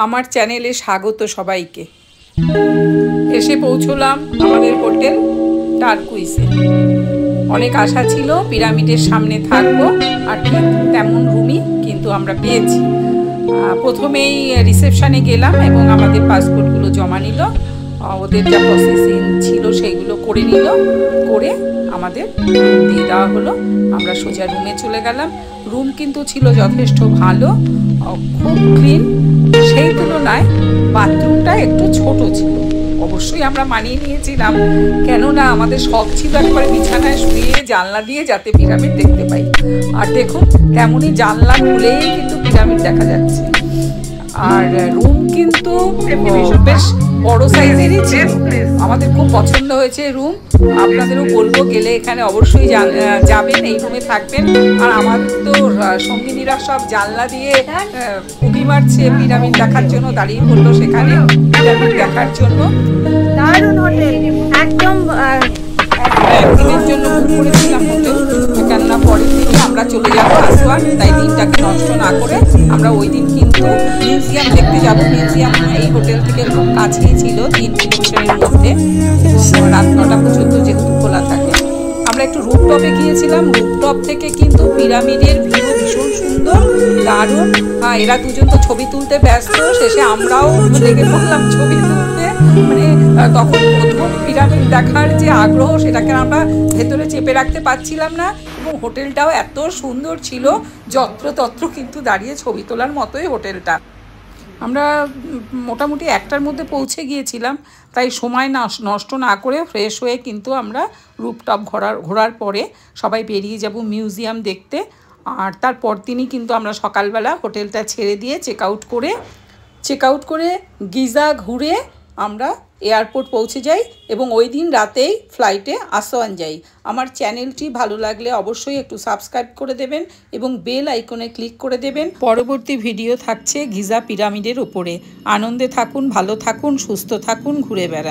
আমার চ্যানেলে স্বাগত সবাইকে। এসে পৌঁছলাম আমাদের হোটেল টারকুইসে। অনেক আশা ছিল পিরামিডের সামনে থাকবো, আর ঠিক তেমন রুমই কিন্তু আমরা পেয়েছি। প্রথমেই রিসেপশানে গেলাম এবং আমাদের পাসপোর্টগুলো জমা নিল। ওদের যা প্রসেসিং ছিল সেইগুলো করে নিল, করে আমাদের রুম দিয়ে দেওয়া হলো। আমরা সোজা রুমে চলে গেলাম। রুম কিন্তু ছিল যথেষ্ট ভালো, খুব ক্লিন। সেই তুলনায় বাথরুমটা একটু ছোট ছিল। অবশ্যই আমরা মানিয়ে নিয়েছিলাম, কেননা আমাদের শখ ছিল একবারে বিছানায় শুয়ে জানলা দিয়ে যাতে পিরামিড দেখতে পাই। আর দেখুন, তেমনই জানলা খুলেই কিন্তু পিরামিড দেখা যাচ্ছে। আর রুম কিন্তু বেশ বড় সাইজেরই ছিল। আমাদের খুব পছন্দ হয়েছে রুম। আপনাদেরও বলবো, গেলে এখানে অবশ্যই যাবেন, এই রুমে থাকবেন। আর আমার তো সঙ্গিনীরা সব জানলা দিয়ে উঁকি মারছে পিরামিড দেখার জন্য, দাঁড়িয়ে পড়লো সেখানে পিরামিড দেখার জন্য। দারুণ হোটেল, একদম একদিনের জন্য বুক করেছিলাম হোটেল, কেননা পরের দিনে আমরা চলে যাবো আসওয়ান। তাই দিনটাকে নষ্ট না করে আমরা ওই দিন কিন্তু মিউজিয়াম দেখতে যাব। মিউজিয়াম এই হোটেল থেকে খুব কাছেই ছিল, 3 কিলোমিটারের মধ্যে, এবং রাত 9টা পর্যন্ত যেহেতু খোলা থাকে। আমরা একটু রুফটপে গিয়েছিলাম। রুফটপ থেকে কিন্তু পিরামিডের ভিউ ভীষণ সুন্দর, দারুণ। এরা দুজন তো ছবি তুলতে ব্যস্ত, শেষে আমরাও লেগে পড়লাম ছবি তুলতে। মানে তখন প্রথম পিরামিড দেখার যে আগ্রহ, সেটাকে আমরা ভেতরে চেপে রাখতে পারছিলাম না। এবং হোটেলটাও এত সুন্দর ছিল, যত্রতত্র কিন্তু দাঁড়িয়ে ছবি তোলার মতোই হোটেলটা। আমরা মোটামুটি 1টার মধ্যে পৌঁছে গিয়েছিলাম, তাই সময় নষ্ট না করে ফ্রেশ হয়ে কিন্তু আমরা রুফটপ ঘোরার পরে সবাই বেরিয়ে যাব মিউজিয়াম দেখতে। আর তারপর দিনই কিন্তু আমরা সকালবেলা হোটেলটা ছেড়ে দিয়ে চেক আউট করে গিজা ঘুরে আমরা এয়ারপোর্ট পৌঁছে যাই, এবং ওই দিন রাতেই ফ্লাইটে আসওয়ান যাই। আমার চ্যানেলটি ভালো লাগলে অবশ্যই একটু সাবস্ক্রাইব করে দেবেন এবং বেল আইকনে ক্লিক করে দেবেন। পরবর্তী ভিডিও থাকছে গিজা পিরামিডের উপরে। আনন্দে থাকুন, ভালো থাকুন, সুস্থ থাকুন, ঘুরে বেড়ান।